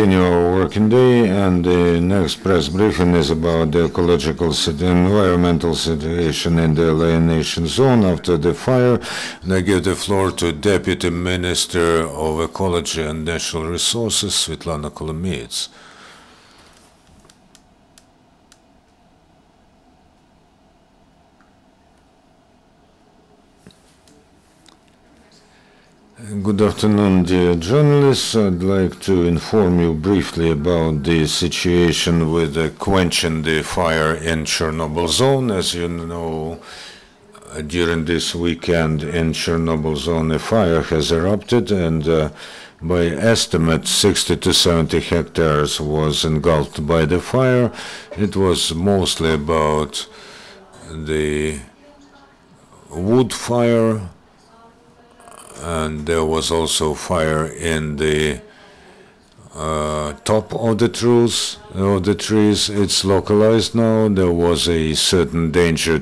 continue our working day, and the next press briefing is about the environmental situation in the alienation zone after the fire. And I give the floor to Deputy Minister of Ecology and Natural Resources, Svitlana Kolomiets. Good afternoon, dear journalists. I'd like to inform you briefly about the situation with quenching the fire in Chernobyl zone. As you know, during this weekend in Chernobyl zone, a fire has erupted, and by estimate, 60 to 70 hectares was engulfed by the fire. It was mostly about the wood fire, and there was also fire in the top of the trees. It's localized now. There was a certain danger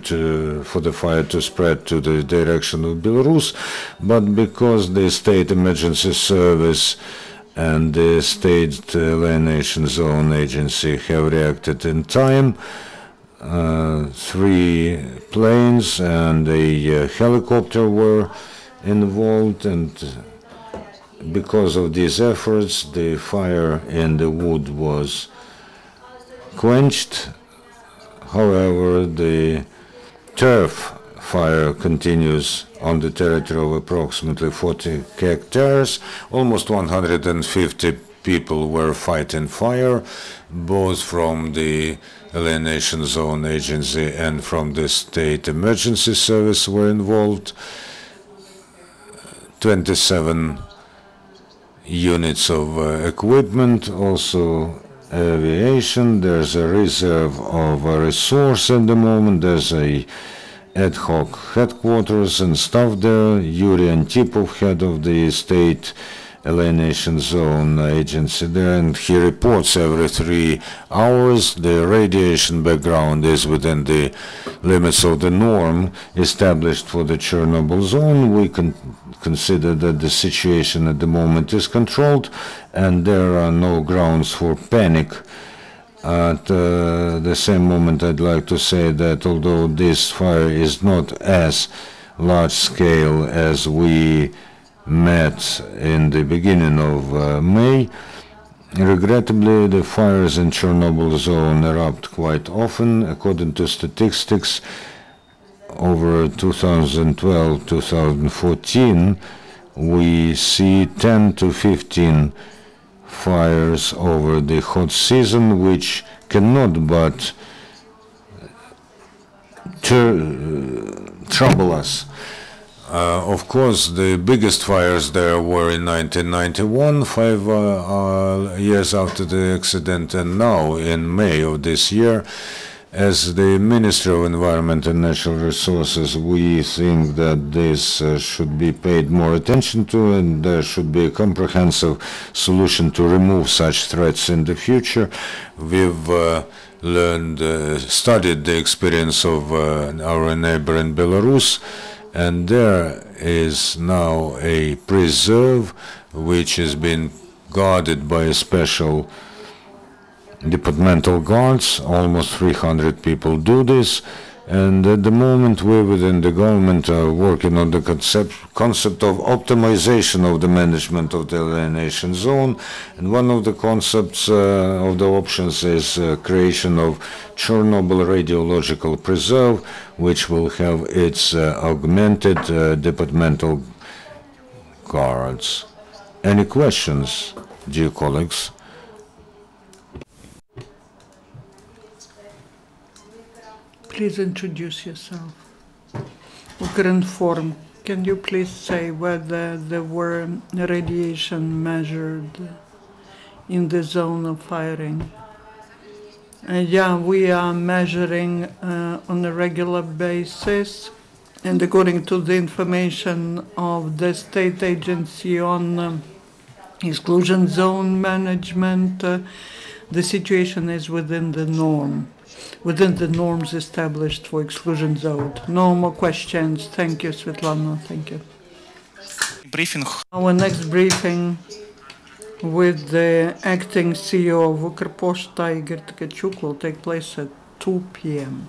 for the fire to spread to the direction of Belarus, but because the State Emergency Service and the State Alienation Zone Agency have reacted in time, 3 planes and a helicopter were involved, and because of these efforts, the fire in the wood was quenched. However, the turf fire continues on the territory of approximately 40 hectares. Almost 150 people were fighting fire, both from the Alienation Zone Agency and from the State Emergency Service were involved. 27 units of equipment, also aviation. There's a reserve of resource at the moment. There's a ad hoc headquarters and staff there. Yuri Antipov, head of the State Alienation Zone Agency there, and he reports every 3 hours. The radiation background is within the limits of the norm established for the Chernobyl zone. We can consider that the situation at the moment is controlled, and there are no grounds for panic. At the same moment, I'd like to say that although this fire is not as large scale as we met in the beginning of May, regrettably, the fires in Chernobyl zone erupt quite often. According to statistics, over 2012-2014, we see 10 to 15 fires over the hot season, which cannot but trouble us. Of course, the biggest fires there were in 1991, 5 years after the accident, and now in May of this year. As the Ministry of Environment and Natural Resources, we think that this should be paid more attention to, and there should be a comprehensive solution to remove such threats in the future. We've studied the experience of our neighbor in Belarus, and there is now a preserve which has been guarded by a special departmental guards. Almost 300 people do this, and at the moment we within the government are working on the concept of optimization of the management of the alienation zone, and one of the concepts of the options is creation of Chernobyl radiological preserve, which will have its augmented departmental guards. Any questions, dear colleagues? Please introduce yourself. Ukrinform, can you please say whether there were radiation measured in the zone of firing? Yeah, we are measuring on a regular basis, and according to the information of the state agency on exclusion zone management, the situation is within the norm. Within the norms established for exclusion zone. No more questions. Thank you, Svitlana. Thank you. Briefing. Our next briefing with the acting CEO of Ukrposhta, Igor Tkachuk, will take place at 2 p.m.